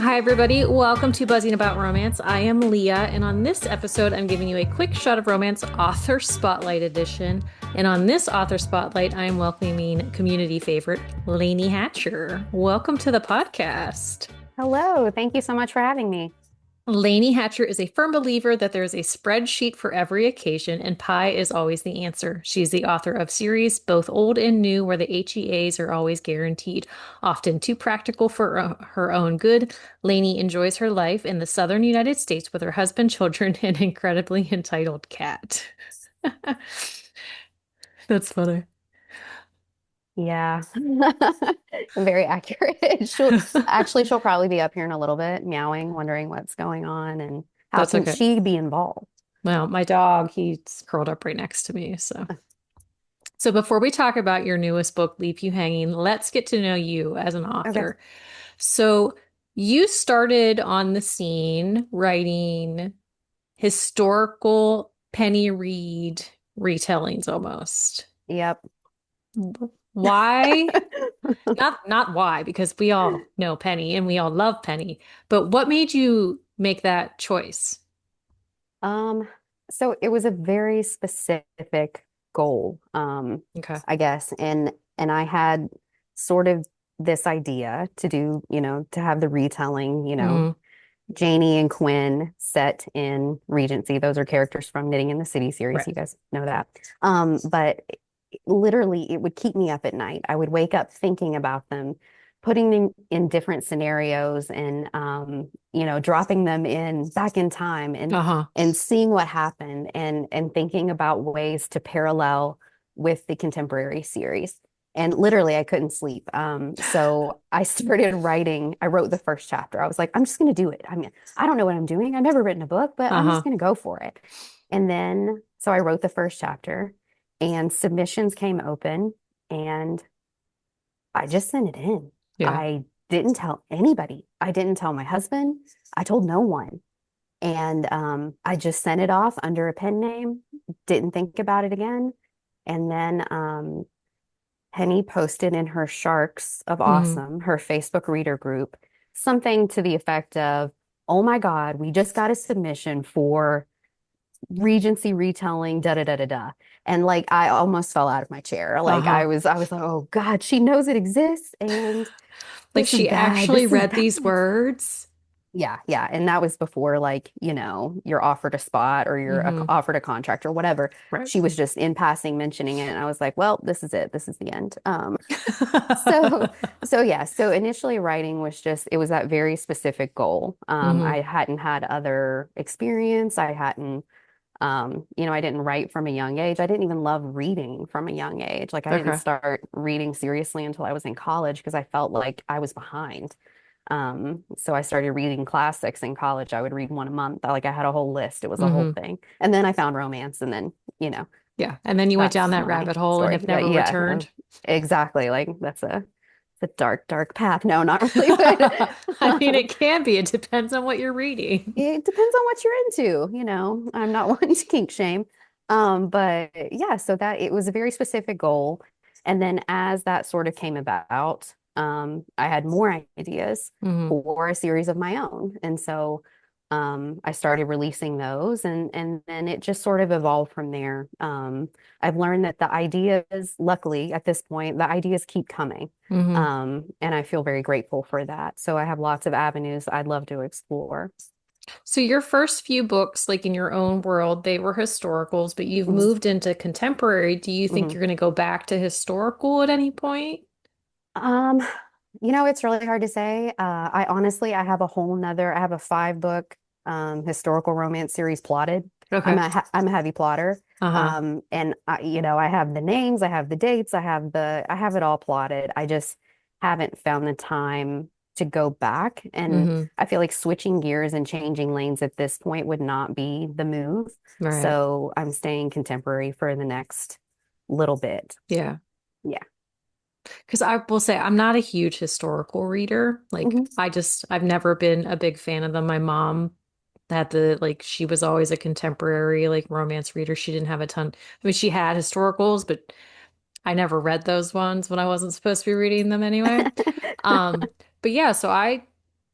Hi, everybody. Welcome to Buzzing About Romance. I am Leah, and on this episode, I'm giving you a quick shot of romance author spotlight edition. And on this author spotlight, I am welcoming community favorite Laney Hatcher. Welcome to the podcast. Hello, thank you so much for having me. Laney Hatcher is a firm believer that there is a spreadsheet for every occasion, and pie is always the answer. She's the author of series, both old and new, where the HEAs are always guaranteed, often too practical for her own good. Laney enjoys her life in the southern United States with her husband, children, and incredibly entitled cat. That's funny. Yeah, very accurate. She'll probably be up here in a little bit, meowing, wondering what's going on and how That's can okay. she be involved? Well, my dog, he's curled up right next to me, so. So before we talk about your newest book, Leave You Hanging, let's get to know you as an Okay. author. So you started on the scene writing historical Penny Reed retellings almost. Yep. Why? Not why, because we all know Penny and we all love Penny, but what made you make that choice? Um, so it was a very specific goal, Okay. I guess, and I had sort of this idea to do, to have the retelling, Hmm. Janie and Quinn set in Regency. Those are characters from Knitting in the City series. Right. You guys know that. But literally, it would keep me up at night. I would wake up thinking about them, putting them in different scenarios and dropping them in back in time Uh-huh. and seeing what happened and thinking about ways to parallel with the contemporary series. And literally, I couldn't sleep. So I started writing. I wrote the first chapter. I was like, I'm just going to do it. I mean, I don't know what I'm doing. I've never written a book, but I'm just Uh-huh. going to go for it. And then, so I wrote the first chapter, and submissions came open, and I just sent it in. Yeah. I didn't tell anybody. I didn't tell my husband. I told no one. And I just sent it off under a pen name, didn't think about it again. And then Penny posted in her Sharks of Hmm. Awesome, her Facebook reader group, something to the effect of, "Oh my God, we just got a submission for Regency retelling, da da da da da." And like I almost fell out of my chair. Like Uh-huh. I was like, "Oh God, she knows it exists, and Like this is she bad. actually This is read bad." these words. Yeah, yeah. And that was before, like, you're offered a spot or you're Hmm. offered a contract or whatever. Right. She was just in passing mentioning it. And I was like, well, this is it. This is the end. So, so yeah. So initially writing was just, it was that very specific goal. Hmm. I hadn't had other experience. I hadn't, I didn't write from a young age. I didn't even love reading from a young age. Like I didn't Okay. start reading seriously until I was in college because I felt like I was behind. So I started reading classics in college. I would read one a month. Like I had a whole list. It was a whole Hmm. thing. And then I found romance, and then, Yeah. And then you went down that's that my rabbit hole and story. have Yeah, never yeah, returned. exactly. Like that's a dark, dark path. No, not really, but I mean, it can be. It depends on what you're reading. it depends on what you're into. I'm not one to kink shame. But yeah, so that it was a very specific goal. And then as that sort of came about, I had more ideas Hmm. for a series of my own. And so I started releasing those and then it just sort of evolved from there. I've learned that the ideas, luckily at this point, the ideas keep coming. Hmm. And I feel very grateful for that. So I have lots of avenues I'd love to explore. So your first few books, like in your own world, they were historicals, but you've Mhm, moved into contemporary. Do you think mhm. you're going to go back to historical at any point? Um, it's really hard to say. I have I have a 5 book historical romance series plotted. Okay. I'm a heavy plotter. Uh-huh. And I have the names, I have the dates, I have it all plotted. I just haven't found the time to go back. And Hmm. I feel like switching gears and changing lanes at this point would not be the move. Right. So I'm staying contemporary for the next little bit. Yeah. Yeah. Because I will say I'm not a huge historical reader. Like Hmm. I've never been a big fan of them. My mom had she was always a contemporary like romance reader. She didn't have a ton. I mean, she had historicals, but I never read those ones when I wasn't supposed to be reading them anyway. Um, but yeah, so I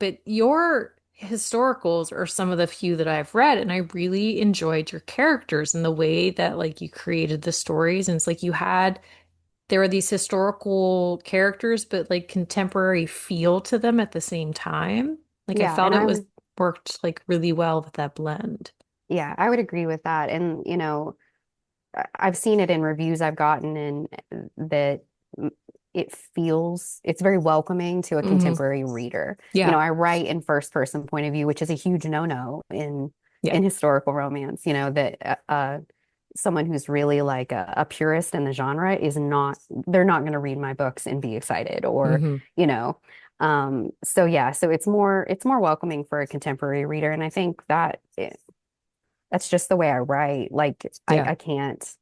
but your historicals are some of the few that I've read, and I really enjoyed your characters and the way that like you created the stories. And it's like you had there were these historical characters, but like contemporary feel to them at the same time. Like I Yeah, felt and it I was would, worked like really well with that blend. yeah, I would agree with that. And, I've seen it in reviews I've gotten and that it's very welcoming to a Hmm. contemporary reader. Yeah. I write in first person point of view, which is a huge no-no Yeah. in historical romance, that someone who's really like a purist in the genre is not, they're not going to read my books and be excited or, Hmm. you know. So yeah, so it's more welcoming for a contemporary reader. And I think that's just the way I write. Like Yeah. I can't,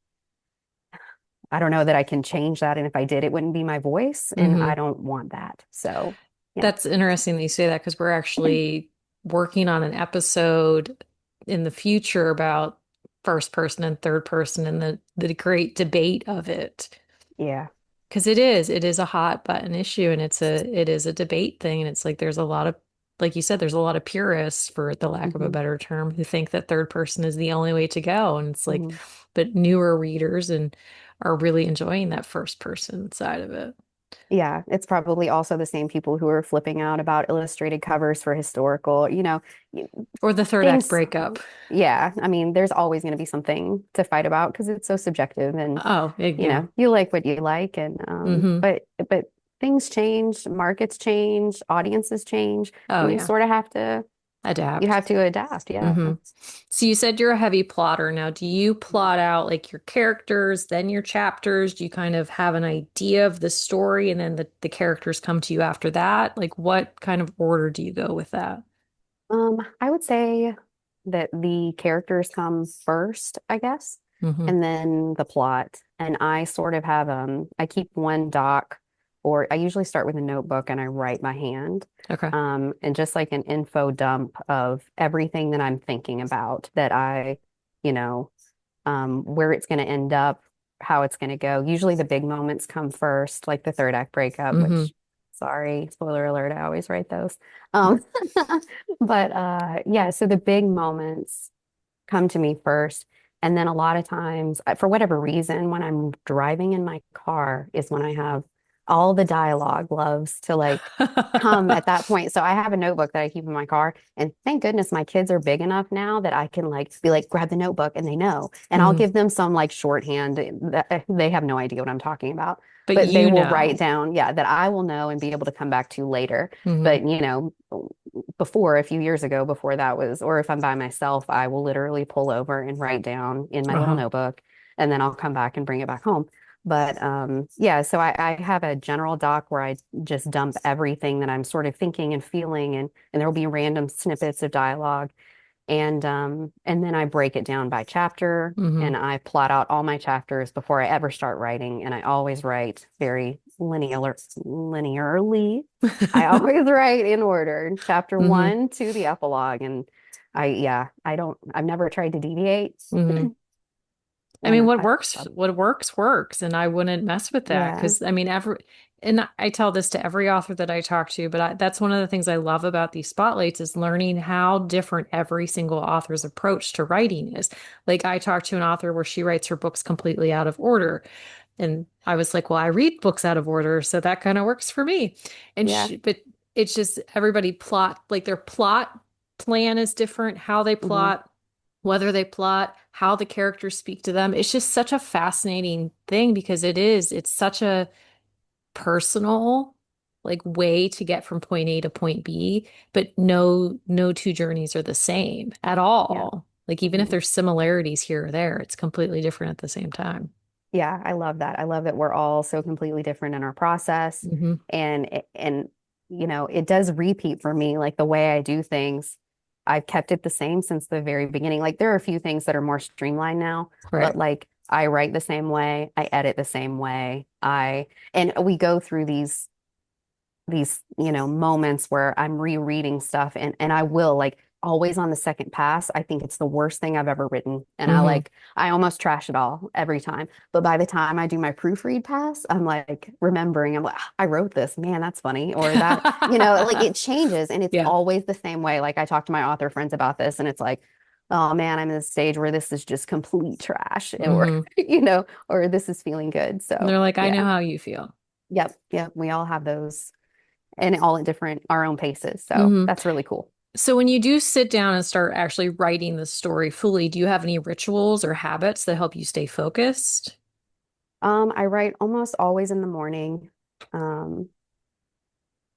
I don't know that I can change that. And if I did, it wouldn't be my voice. And I Hmm. don't want that. So yeah. That's interesting that you say that because we're actually working on an episode in the future about first person and third person and the great debate of it. Yeah. Because it is a hot button issue and it is a debate thing. And it's like there's a lot of, like you said, there's a lot of purists, for the lack of a Hmm. better term, who think that third person is the only way to go. And it's like, Hmm. but newer readers and are really enjoying that first person side of it. Yeah. It's probably also the same people who are flipping out about illustrated covers for historical, y- Or the third act things. breakup. Yeah. I mean, there's always going to be something to fight about because it's so subjective and, Oh, yeah. you like what you like. And, Hmm. but things change, markets change, audiences change, Oh, and you yeah. sort of Adapt. have to adapt. Yeah. Hmm. So you said you're a heavy plotter. Now, do you plot out like your characters, then your chapters? Do you kind of have an idea of the story and then the characters come to you after that? Like what kind of order do you go with that? I would say that the characters come first, I guess, Hmm. and then the plot. And I sort of have I keep one doc, or I usually start with a notebook and I write by hand. Okay. And just like an info dump of everything that I'm thinking about that you know, where it's going to end up, how it's going to go. Usually the big moments come first, like the third act breakup, Hmm. which, sorry, spoiler alert, I always write those. Um, but yeah, so the big moments come to me first. And then a lot of times, for whatever reason, when I'm driving in my car is when I have all the dialogue loves to like come at that point. So I have a notebook that I keep in my car. And thank goodness my kids are big enough now that I can like be like, grab the notebook and they know. And I'll Hmm. give them some like shorthand that they have no idea what I'm talking about. But But they you will write know. down, yeah, that I will know and be able to come back to later. Hmm. But before a few years ago, before that was, or if I'm by myself, I will literally pull over and write down in my little Uh-huh. notebook, and then I'll come back and bring it back home. But yeah, so I have a general doc where I just dump everything that I'm sort of thinking and feeling, and there will be random snippets of dialogue, and then I break it down by chapter, Hmm. and I plot out all my chapters before I ever start writing, and I always write very linearly. I always write in order, chapter Hmm. one to the epilogue, and yeah, I've never tried to deviate, Hmm. I and mean, I love, what works, works. And I wouldn't mess with that yeah, because I mean, and I tell this to every author that I talk to, but that's one of the things I love about these spotlights is learning how different every single author's approach to writing is. Like, I talked to an author where she writes her books completely out of order. And I was like, well, I read books out of order, so that kind of works for me. yeah, But it's just everybody like their plot plan is different, how they hmm, plot, whether they plot, how the characters speak to them. It's just such a fascinating thing because it's such a personal like way to get from point A to point B, but no two journeys are the same at yeah. all. Like even if Hmm. there's similarities here or there, it's completely different at the same time. Yeah, I love that. I love that we're all so completely different in our process. Hmm. And it does repeat for me, like the way I do things. I've kept it the same since the very beginning. Like there are a few things that are more streamlined now, but Right. like I write the same way, I edit the same way. And we go through these moments where I'm rereading stuff and I will like always on the second pass. I think it's the worst thing I've ever written. And Hmm. I almost trash it all every time. But by the time I do my proofread pass, I'm like remembering, I'm like, "Ah, I wrote this, man, that's funny." Or that, like it changes and it's Yeah. always the same way. Like I talk to my author friends about this and it's like, oh man, I'm in a stage where this is just complete trash or, Hmm. or this is feeling good. And So they're like, I know yeah. how you feel. Yep. Yep. We all have those and all at different our own paces. So Hmm. that's really cool. So when you do sit down and start actually writing the story fully, do you have any rituals or habits that help you stay focused? I write almost always in the morning. Um,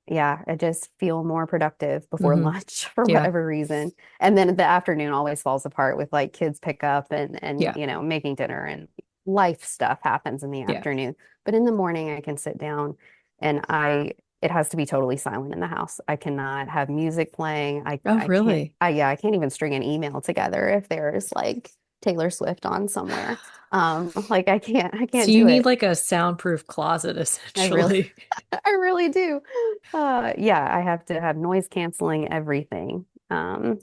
yeah, I just feel more productive before Hmm. lunch for Yeah. whatever reason. And then the afternoon always falls apart with like kids pick up and Yeah. making dinner and life stuff happens in the Yeah. afternoon. But in the morning I can sit down and it has to be totally silent in the house. I cannot have music playing. Oh, I can't really? I can't even string an email together if there's like Taylor Swift on somewhere. Like I So can't you do need it. like a soundproof closet, I really essentially. I really do. Yeah, I have to have noise canceling everything. And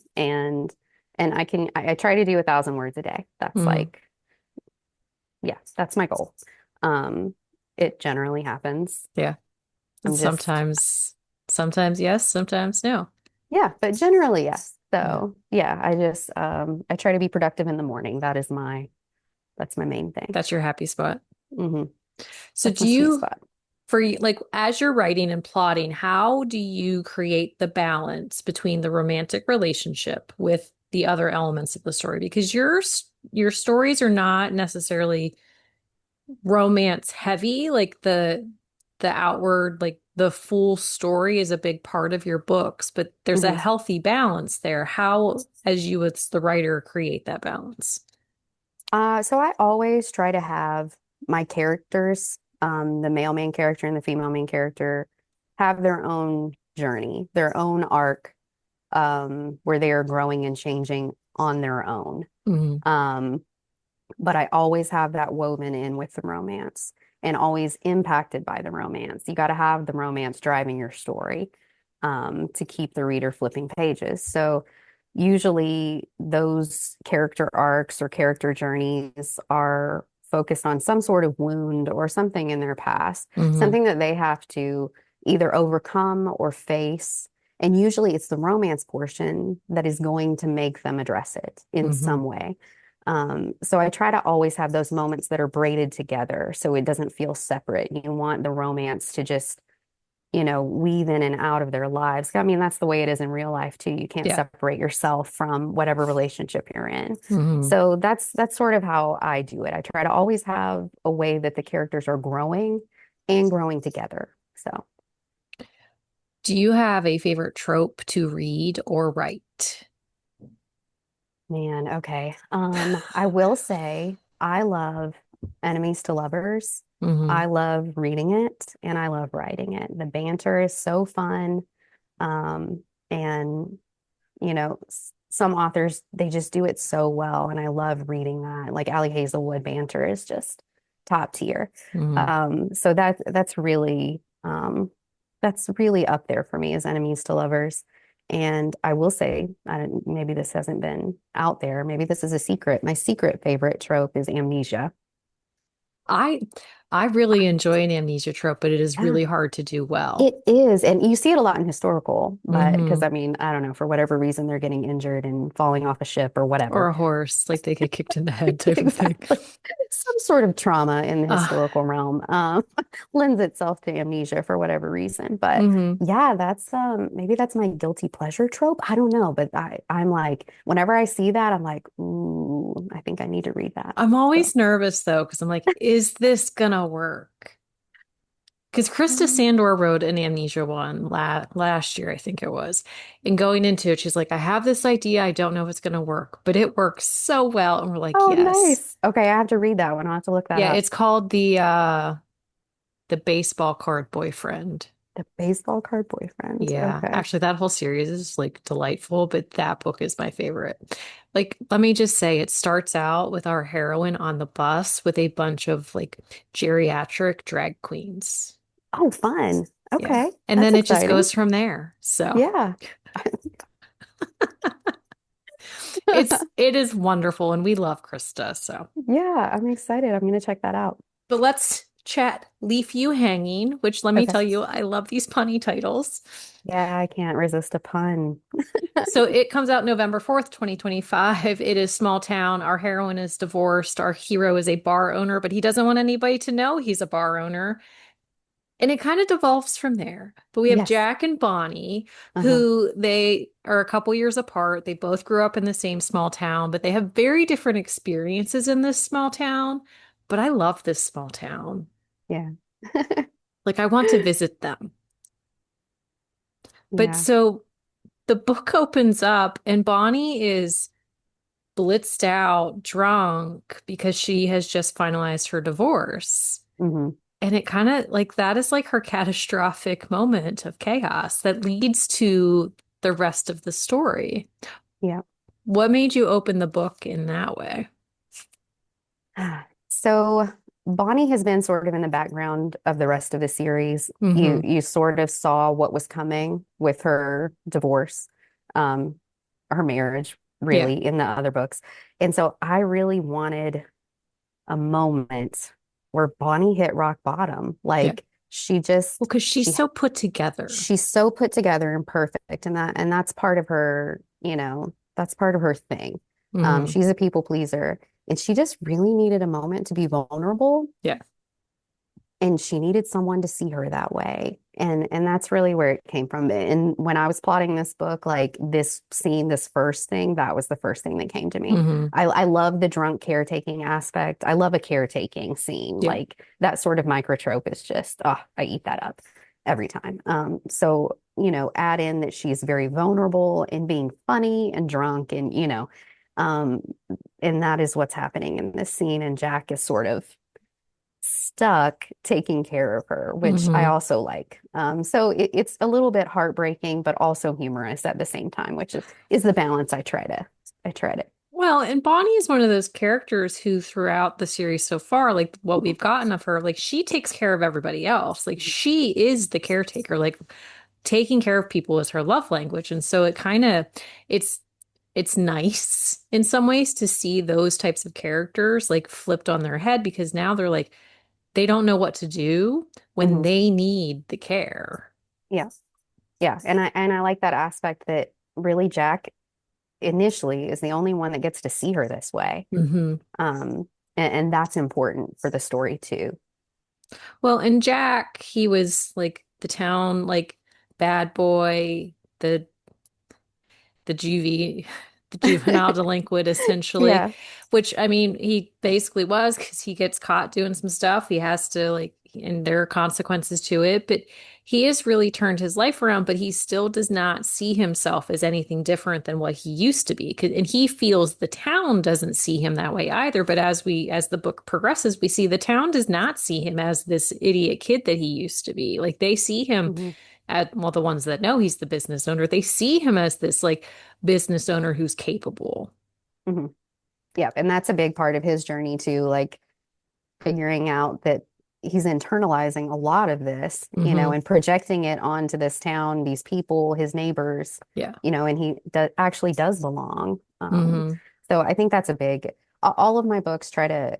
I try to do 1,000 words a day. That's Hmm. like, yeah, that's my goal. Um, it generally happens. Yeah. And I'm just, sometimes yes, sometimes no. yeah, but generally yes. Yeah. So yeah, I try to be productive in the morning. That's my main thing. That's your happy spot. Hmm. So That's do my sweet you, spot. like, as you're writing and plotting, how do you create the balance between the romantic relationship with the other elements of the story? Because your stories are not necessarily romance heavy, like the outward, like the full story is a big part of your books, but there's a Hmm. healthy balance there. How, as you as the writer, create that balance? So I always try to have my characters, the male main character and the female main character, have their own journey, their own arc, where they are growing and changing on their own. Hmm. Um, but I always have that woven in with the romance and always impacted by the romance. You got to have the romance driving your story, to keep the reader flipping pages. So usually those character arcs or character journeys are focused on some sort of wound or something in their past, Hmm. something that they have to either overcome or face. And usually it's the romance portion that is going to make them address it in Hmm. some way. So I try to always have those moments that are braided together so it doesn't feel separate. You want the romance to just, weave in and out of their lives. I mean, that's the way it is in real life too. You can't Yeah. separate yourself from whatever relationship you're in. Hmm. So that's sort of how I do it. I try to always have a way that the characters are growing and growing together. So, Do you have a favorite trope to read or write? man, okay. I will say I love enemies to lovers. Hmm. I love reading it and I love writing it. The banter is so fun. And some authors they just do it so well, and I love reading that. Like Ali Hazelwood banter is just top tier. Hmm. So that's really up there for me as enemies to lovers. And I will say, maybe this hasn't been out there. Maybe this is a secret. My secret favorite trope is amnesia. I I really enjoy an amnesia trope, but it is Yeah. really hard to do well. It is, and you see it a lot in historical, but because Hmm. I mean, I don't know, for whatever reason, they're getting injured and falling off a ship or Or whatever. a horse, like they get kicked in the head type of thing. Exactly. Some sort of trauma in the Uh, historical realm lends itself to amnesia for whatever reason. But hmm. yeah, that's maybe that's my guilty pleasure trope. I don't know, but I'm like, whenever I see that, I'm like, ooh, I think I need to read that. I'm So always nervous though, because I'm like, is this gonna work? Because Krista um, Sandor wrote an amnesia one last year, I think it was. And going into it, she's like, I have this idea. I don't know if it's going to work, but it works so well. And we're like, oh, yes. nice. Okay, I have to read that one. I'll have to look that Yeah, up. it's called the baseball card boyfriend. The baseball card boyfriend. Yeah, Okay. actually, that whole series is like delightful, but that book is my favorite. Like, let me just say, it starts out with our heroine on the bus with a bunch of like geriatric drag queens. Oh, fun. Yeah. Okay. And That's then it just exciting. goes from there. So, Yeah. It is wonderful and we love Krista, so. Yeah, I'm excited. I'm gonna check that out. But let's chat Leave You Hanging, which let me Okay. tell you, I love these punny titles. Yeah, I can't resist a pun. So it comes out November 4th, 2025. It is small town. Our heroine is divorced. Our hero is a bar owner, but he doesn't want anybody to know he's a bar owner. And it kind of devolves from there. But we have Yes. Jack and Bonnie, Uh-huh. who they are a couple years apart. They both grew up in the same small town, but they have very different experiences in this small town. But I love this small town. Yeah. Like, I want to visit them. But Yeah. so the book opens up, and Bonnie is blitzed out, drunk, because she has just finalized her divorce. Hmm. And it kind of like that is like her catastrophic moment of chaos that leads to the rest of the story. Yeah. What made you open the book in that way? So Bonnie has been sort of in the background of the rest of the series. You Hmm. you sort of saw what was coming with her divorce, um, her marriage, Yeah. really, in the other books. And so I really wanted a moment where Bonnie hit rock bottom. Yeah. Like Well, because she's she so put together. she's so put together and perfect, and that's part of her, that's part of her thing. Hmm. She's a people pleaser, and she just really needed a moment to be vulnerable, Yeah. and she needed someone to see her that way. And that's really where it came from. And when I was plotting this book, like this scene, this first thing, that was the first thing that came to me. Hmm. I love the drunk caretaking aspect. I love a caretaking scene. Yeah. Like that sort of microtrope is just, oh, I eat that up every time. So, add in that she's very vulnerable and being funny and drunk and, um, and that is what's happening in this scene. And Jack is sort of stuck taking care of her, which I Hmm. also like. So it's a little bit heartbreaking, but also humorous at the same time, which is the balance I try to. Well, and Bonnie is one of those characters who, throughout the series so far, like what we've gotten of her, like she takes care of everybody else. Like she is the caretaker. Like taking care of people is her love language. And so it's it's nice in some ways to see those types of characters like flipped on their head because now they're like they don't know what to do when Hmm. they need the care. Yeah. Yeah. And I like that aspect that really Jack initially is the only one that gets to see her this way. Hmm. And that's important for the story too. Well, and Jack, he was like the town like bad boy, the juvie, the juvenile delinquent essentially, Yeah. which I mean, he basically was because he gets caught doing some stuff. He has to like, and there are consequences to it, but he has really turned his life around, but he still does not see himself as anything different than what he used to be. And he feels the town doesn't see him that way either. But as the book progresses, we see the town does not see him as this idiot kid that he used to be. Like they see him Hmm. well, the ones that know he's the business owner, they see him as this like business owner who's capable. Hmm. Yeah. And that's a big part of his journey too, like figuring out that he's internalizing a lot of this, Hmm. and projecting it onto this town, these people, his neighbors, Yeah. and he actually does belong. Hmm. So I think that's a big, all of my books try to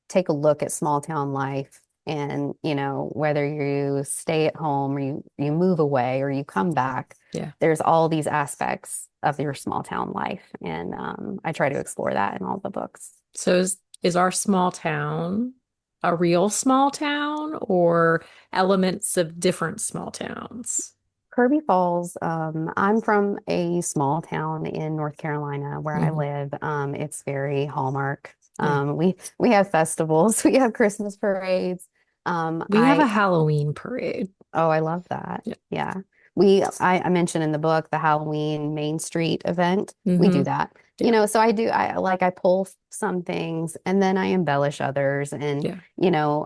take a look at small town life and, whether you stay at home or you move away or you come back, Yeah. there's all these aspects of your small town life. And I try to explore that in all the books. So is our small town a real small town or elements of different small towns? Kirby Falls, I'm from a small town in North Carolina where I Hmm. live. It's very Hallmark. Yeah. We have festivals, we have Christmas parades. We have a Halloween parade. Oh, I love that. Yeah. Yeah. I mentioned in the book the Halloween Main Street event. We do Hmm. that. Yeah. So I pull some things and then I embellish others and, Yeah.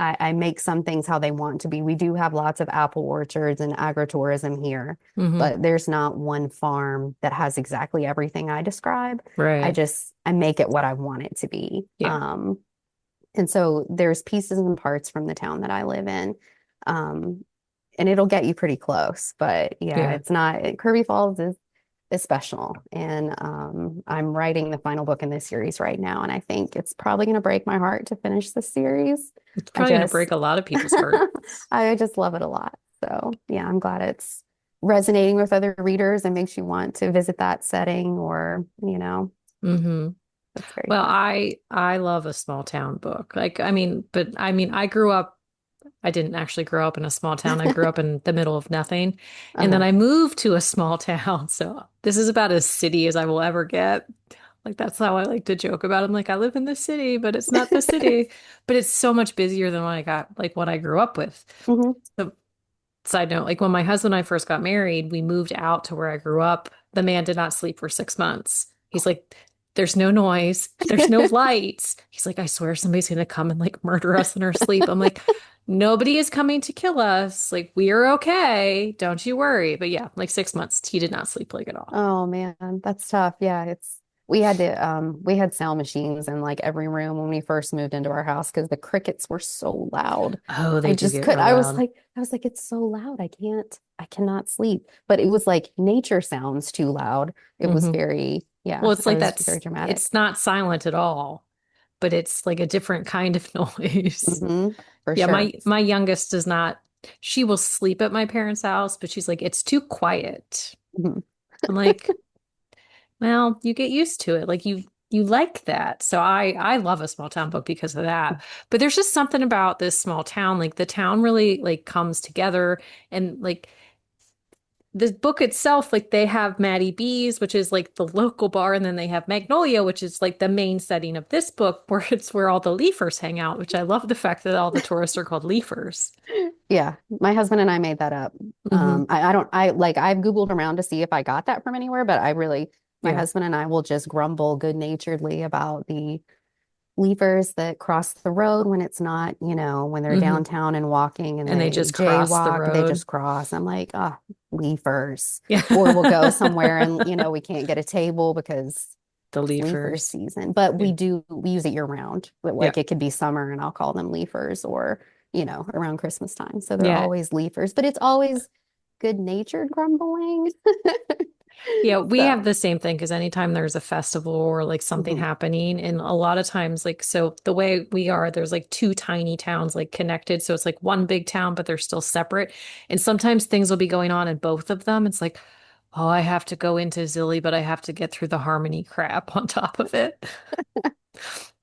I make some things how they want to be. We do have lots of apple orchards and agritourism here, Hmm. but there's not one farm that has exactly everything I describe. Right. I make it what I want it to be. Yeah. And so there's pieces and parts from the town that I live in. Um, and it'll get you pretty close, but yeah, Yeah. it's not Kirby Falls is is special. And I'm writing the final book in this series right now, and I think it's probably going to break my heart to finish the series. It's I probably going to just break a lot of people's heart. I just love it a lot. So yeah, I'm glad it's resonating with other readers and makes you want to visit that setting or, Hmm. that's very Well, fun. I love a small town book. Like, I mean, but I mean, I grew up, I didn't actually grow up in a small town. I grew up in the middle of nothing. And then Uh-huh. I moved to a small town. So this is about as city as I will ever get. Like that's how I like to joke about it. I'm like, I live in the city, but it's not the city. But it's so much busier than what I grew up with. Hmm. So side note, like when my husband and I first got married, we moved out to where I grew up. The man did not sleep for 6 months. He's like, there's no noise, there's no lights. He's like, I swear somebody's gonna come and like murder us in our sleep. I'm like, nobody is coming to kill us. Like, we are okay. Don't you worry. But yeah, like 6 months, he did not sleep like at all. Oh man, that's tough. Yeah, we had sound machines in like every room when we first moved into our house because the crickets were so loud. Oh, they do get real I was loud. like, it's so loud. I cannot sleep. But it was like nature sounds too loud. It was Hmm. very, yeah, Well, it's I like was very dramatic. it's not silent at all, but it's like a different kind of noise. Hmm. For Yeah, sure. my youngest does not. She will sleep at my parents' house, but she's like, it's too quiet. Mhm. I'm like, well, you get used to it. Like you like that. So I love a small town book because of that. But there's just something about this small town. Like the town really like comes together and like the book itself, like they have Maddie B's, which is like the local bar, and then they have Magnolia, which is like the main setting of this book, where it's where all the leafers hang out, which I love the fact that all the tourists are called leafers. Yeah, my husband and I made that up. Hmm. I don't, I like, I've Googled around to see if I got that from anywhere, but my Yeah. husband and I will just grumble good-naturedly about the leavers that cross the road when it's not, when they're Hmm. downtown and walking and And they they just cross the jaywalk, they road. just cross. I'm like, ah, leafers. Or we'll go Yeah. somewhere and, we can't get a table because The it's leafer leafers. season. But Yeah. we use it year round. But Yeah. like it could be summer and I'll call them leafers or, around Christmas time. So they're Yeah. always leafers, but it's always good-natured grumbling. Yeah, we have So, the same thing because anytime there's a festival or like something mhm, happening, and a lot of times, like, so the way we are, there's like two tiny towns like connected. So it's like one big town, but they're still separate. And sometimes things will be going on in both of them. It's like, oh, I have to go into Zilly, but I have to get through the Harmony crap on top of it.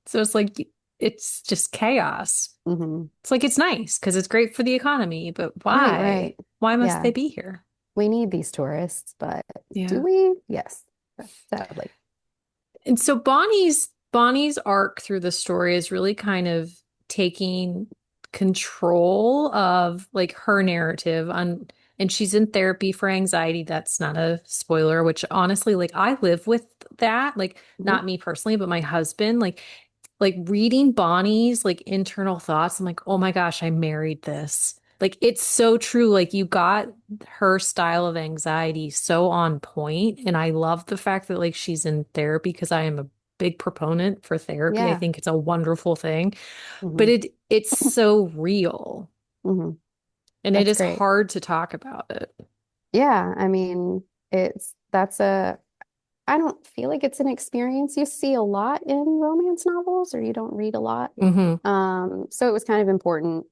So it's like, it's just chaos. mhm. It's like, it's nice because it's great for the economy, but Right, right. why? Why must Yeah. they be here? We need these tourists, but do Yeah. we? Yes, sadly. And so Bonnie's arc through the story is really kind of taking control of like her narrative on and she's in therapy for anxiety. That's not a spoiler, which honestly, like I live with that. Like Mhm. not me personally, but my husband, like reading Bonnie's like internal thoughts. I'm like, oh my gosh, I married this. Like it's so true. Like you got her style of anxiety so on point. And I love the fact that like she's in therapy because I am a big proponent for therapy. I Yeah. think it's a wonderful thing. But Hmm. it's so real. Hmm. And it That's is great. hard to talk about it. Yeah, I mean, I don't feel like it's an experience you see a lot in romance novels or you don't read a lot. Hmm. So it was kind of important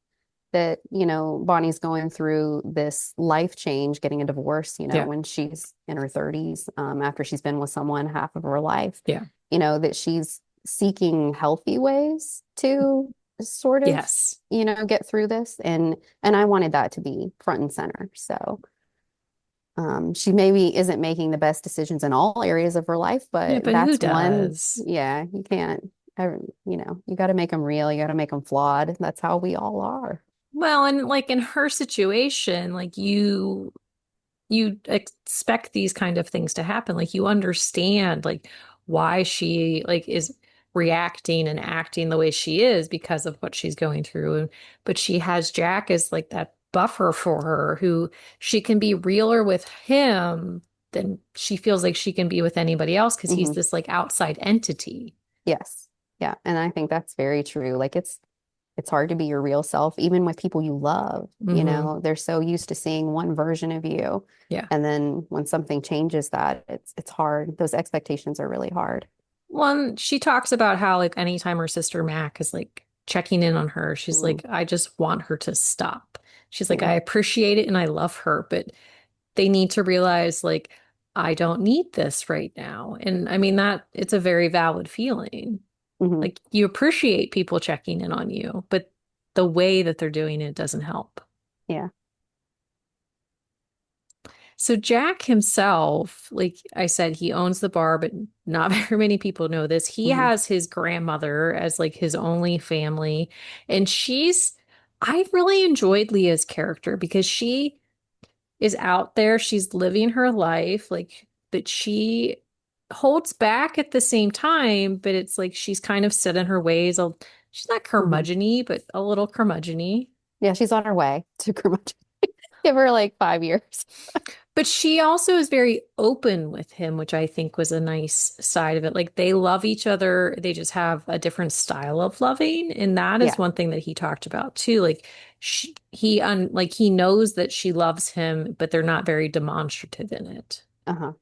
that, Bonnie's going through this life change, getting a divorce, Yeah. when she's in her 30s, after she's been with someone half of her life, Yeah. that she's seeking healthy ways to sort of, Yes. get through this. And I wanted that to be front and center. So she maybe isn't making the best decisions in all areas of her life, Yeah, but but who that's one, does? yeah, you can't, you got to make them real. You got to make them flawed. That's how we all are. Well, and like in her situation, like you expect these kind of things to happen. Like you understand like why she like is reacting and acting the way she is because of what she's going through. But she has Jack as like that buffer for her who she can be realer with him than she feels like she can be with anybody else because he's Hmm. this like outside entity. Yes. Yeah. And I think that's very true. Like it's hard to be your real self, even with people you love. Hmm. They're so used to seeing one version of you. Yeah. And then when something changes that, it's hard. Those expectations are really hard. One, she talks about how like anytime her sister Mac is like checking in on her, she's Mm, like, I just want her to stop. She's like, yeah. I appreciate it and I love her, but they need to realize like I don't need this right now. And I mean that it's a very valid feeling. Hmm. Like you appreciate people checking in on you, but the way that they're doing it doesn't help. Yeah. So Jack himself, like I said, he owns the bar, but not very many people know this. He Hmm. has his grandmother as like his only family, and I really enjoyed Leah's character because she is out there, she's living her life, like, but she holds back at the same time, but it's like she's kind of set in her ways. She's not Hmm. curmudgeon-y, but a little curmudgeon-y. Yeah, she's on her way to Kermit. Give her like 5 years. But she also is very open with him, which I think was a nice side of it. Like they love each other, they just have a different style of loving, and that is Yeah. one thing that he talked about too. Like like he knows that she loves him, but they're not very demonstrative in it. Uh-huh.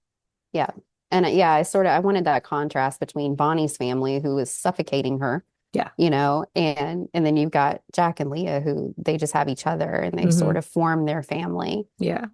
Yeah. And yeah, I wanted that contrast between Bonnie's family, who was suffocating her, Yeah. and then you've got Jack and Leah, who they just have each other and they sort Hmm. of form their family Yeah.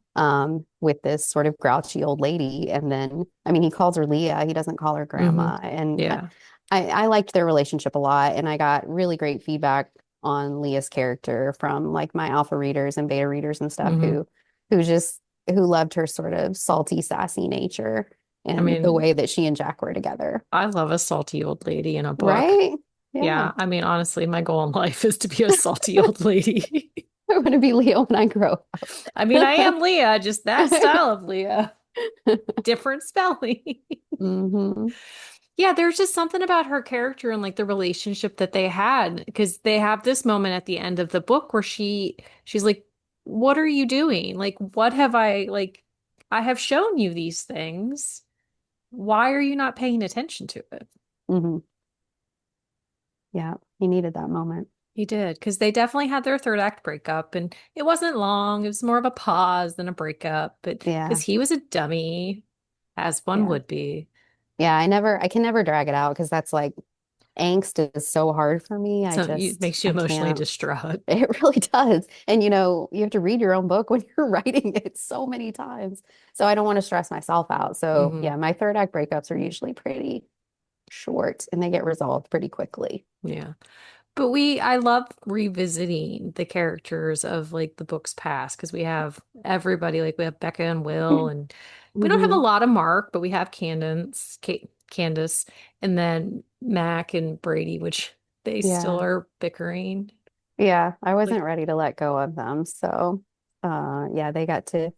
with this sort of grouchy old lady. And then, I mean, he calls her Leah, he doesn't call her Hmm. grandma. And Yeah. I liked their relationship a lot, and I got really great feedback on Leah's character from like my alpha readers and beta readers and stuff Hmm. who just who loved her sort of salty, sassy nature I and the mean, way that she and Jack were together. I love a salty old lady in a book. Right? Yeah. Yeah. I mean, honestly, my goal in life is to be a salty old lady. I want to be Leah when I grow I mean, I up. am Leah, just that style of Leah, different spelling. Hmm. Yeah, there's just something about her character and like the relationship that they had because they have this moment at the end of the book where she's like, "What are you doing? Like, what have I have shown you these things. Why are you not paying attention to it?" Hmm. Yeah, he needed that moment. He did because they definitely had their third act breakup and it wasn't long. It was more of a pause than a breakup, but because Yeah. he was a dummy, as one Yeah. would be. Yeah, I can never drag it out because that's like angst is so hard for me. So it makes you I emotionally can't. distraught. It really does. And you have to read your own book when you're writing it so many times. So I don't want to stress myself out. So Hmm. yeah, my third act breakups are usually pretty short and they get resolved pretty quickly. Yeah. But I love revisiting the characters of like the book's past because we have everybody, like we have Becca and Will, and we don't have a Hmm. lot of Mark, but we have Candace, and then Mac and Brady, which they still Yeah. are bickering. Yeah, I Like, wasn't ready to let go of them. So yeah, they got to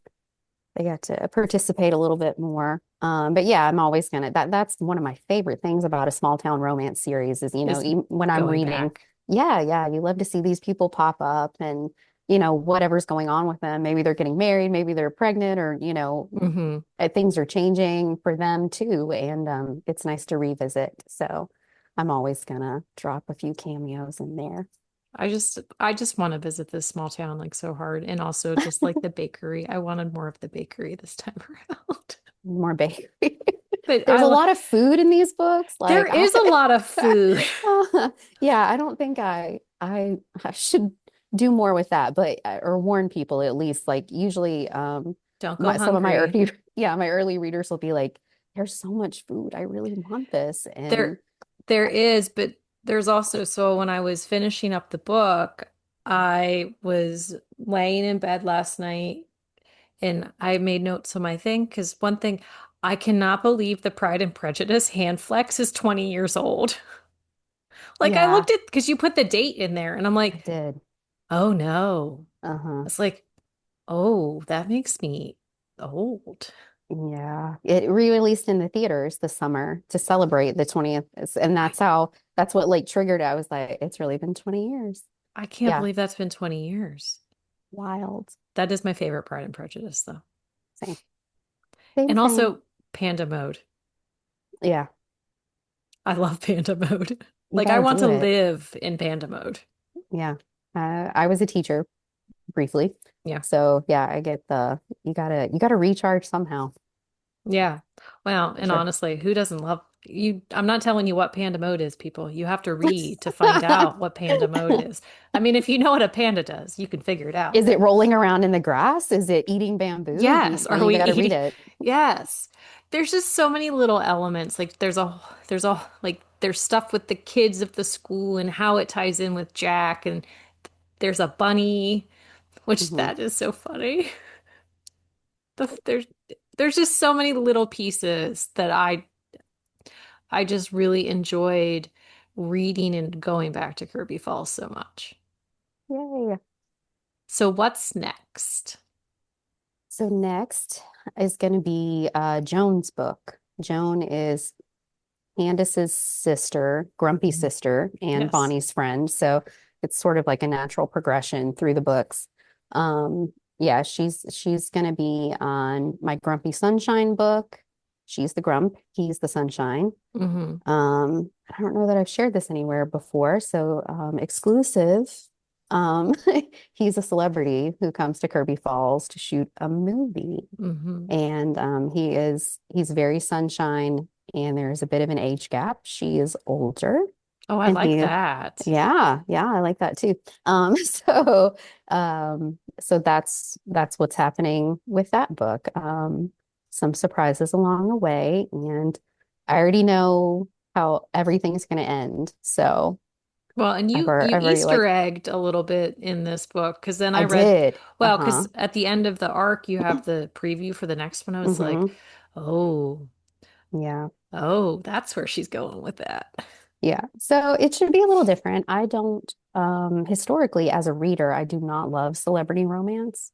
participate a little bit more. But yeah, I'm always gonna that's one of my favorite things about a small town romance series is, is even when I'm going reading, back. yeah, you love to see these people pop up and, whatever's going on with them. Maybe they're getting married, maybe they're pregnant, or, Hmm. things are changing for them too. And it's nice to revisit. So I'm always gonna drop a few cameos in there. I just want to visit this small town like so hard, and also just like the bakery. I wanted more of the bakery this time around. More bakery. But There's a lot of food in these books. there Like is a lot of food. yeah, I don't think I should do more with that, but or warn people at least. Like usually, Don't go my some of my hungry. early yeah my early readers will be like, "There's so much food. I really want this." And There is, but there's also, so when I was finishing up the book, I was laying in bed last night and I made notes on my thing because one thing, I cannot believe the Pride and Prejudice hand flex is 20 years old. Like I yeah, looked at because you put the date in there and I'm I like, did. oh no. Uh-huh. It's like, oh, that makes me old. Yeah, it re-released in the theaters this summer to celebrate the 20th, and I, that's what like triggered it. I was like, it's really been 20 years. I can't Yeah, believe that's been 20 years. wild. That is my favorite Pride and Prejudice, though. Same, same, And same. also Panda Mode. Yeah, I love Panda Mode. you Like I gotta want do to it. live in Panda Mode. Yeah. I was a teacher briefly. Yeah. So yeah, I get the you gotta recharge somehow Yeah. Well, for and sure. honestly, who doesn't love you? I'm not telling you what panda mode is, people. You have to read to find out what panda mode is. I mean, if you know what a panda does, you can figure it out. Is it rolling around in the grass? Is it eating bamboo? Yes. Then Are you we gotta read eating? it. Yes. There's just so many little elements. Like there's a like there's stuff with the kids of the school and how it ties in with Jack, and there's a bunny, which Hmm. that is so funny. There's just so many little pieces that I just really enjoyed reading and going back to Kirby Falls so much. Yay. So what's next? So next is going to be Joan's book. Joan is Candace's sister, grumpy Mhm. sister, and Yes. Bonnie's friend. So it's sort of like a natural progression through the books. Yeah, she's going to be on my Grumpy Sunshine book. She's the grump, he's the sunshine. Hmm. I don't know that I've shared this anywhere before, so exclusive. Um, he's a celebrity who comes to Kirby Falls to shoot a movie. Hmm. And he's very sunshine, and there's a bit of an age gap. She is older, Oh, I and like that. yeah, I like that too. So that's what's happening with that book. Some surprises along the way, and I already know how everything's going to end. So Well, and you I've already Easter like egged a little bit in this book because then I I read, did. well, Uh-huh. because at the end of the arc you have the preview for the next one. I was like, Hmm. oh, Yeah. oh, that's where she's going with that. Yeah. So it should be a little different. I don't, historically, as a reader, I do not love celebrity romance.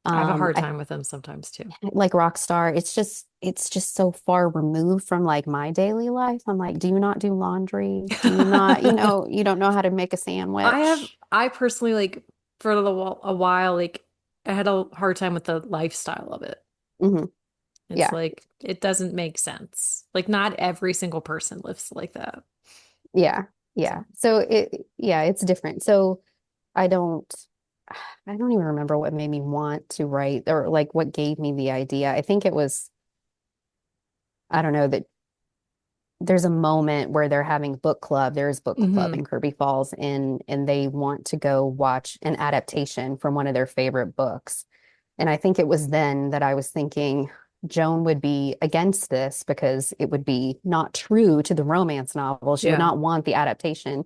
I have a hard I time with them sometimes too. like Rockstar. It's just so far removed from like my daily life. I'm like, do you not do laundry? Do you not, you don't know how to make a sandwich? I personally like for a while, like I had a hard time with the lifestyle of it. Hmm. It's Yeah. like it doesn't make sense. Like not every single person lives like that. Yeah. So, Yeah. So yeah, it's different. So I don't, I don't even remember what made me want to write or like what gave me the idea. I think it was, I don't know, that there's a moment where they're having book club. There's book club hmm. in Kirby Falls, and they want to go watch an adaptation from one of their favorite books. And I think it was then that I was thinking Joan would be against this because it would be not true to the romance novel. She would Yeah. not want the adaptation,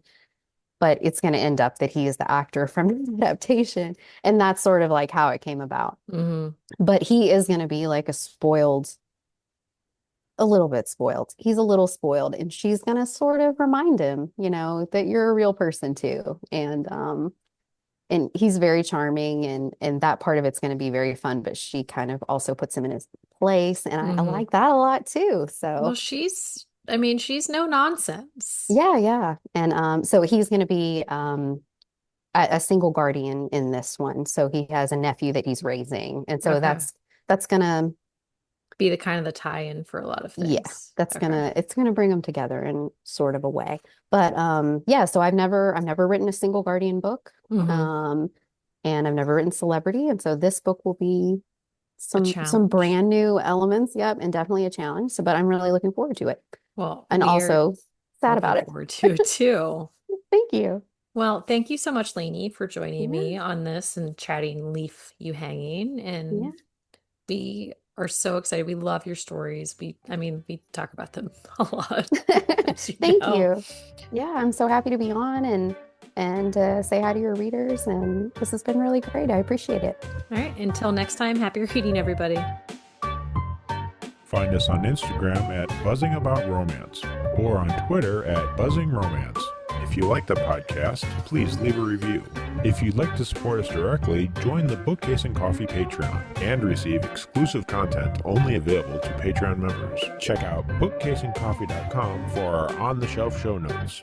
but it's going to end up that he is the actor from the adaptation. And that's sort of like how it came about. Hmm. But he is going to be like a little bit spoiled. He's a little spoiled, and she's gonna sort of remind him, that you're a real person too. And he's very charming, and that part of it's gonna be very fun, but she kind of also puts him in his place, and I Hmm. like that a lot too. Well, So I mean, she's no nonsense. yeah, yeah. And so he's gonna be a single guardian in this one. So he has a nephew that he's raising. And so Okay. that's gonna Be the kind of the tie-in for a lot of yeah, things. Okay. it's gonna bring them together in sort of a way. But yeah, so I've never written a single Guardian book. Hmm. Um and I've never written celebrity. And so this book will be A some challenge. brand new elements. Yep, and definitely a challenge. So but I'm really looking forward to it. Well, And we're also sad looking about it. forward to it too. Thank you. Well, thank you so much, Lainey, for joining me Yeah. on this and chatting Leaf You Hanging. Yeah. And we are so excited. We love your stories. I mean, we talk about them a lot, as you Thank know. you. Yeah, I'm so happy to be on and say hi to your readers. And this has been really great. I appreciate it. All right. Until next time, happy reading, everybody. Find us on Instagram at Buzzing About Romance or on Twitter at Buzzing Romance. If you like the podcast, please leave a review. If you'd like to support us directly, join the Bookcase and Coffee Patreon and receive exclusive content only available to Patreon members. Check out bookcaseandcoffee.com for our on-the-shelf show notes.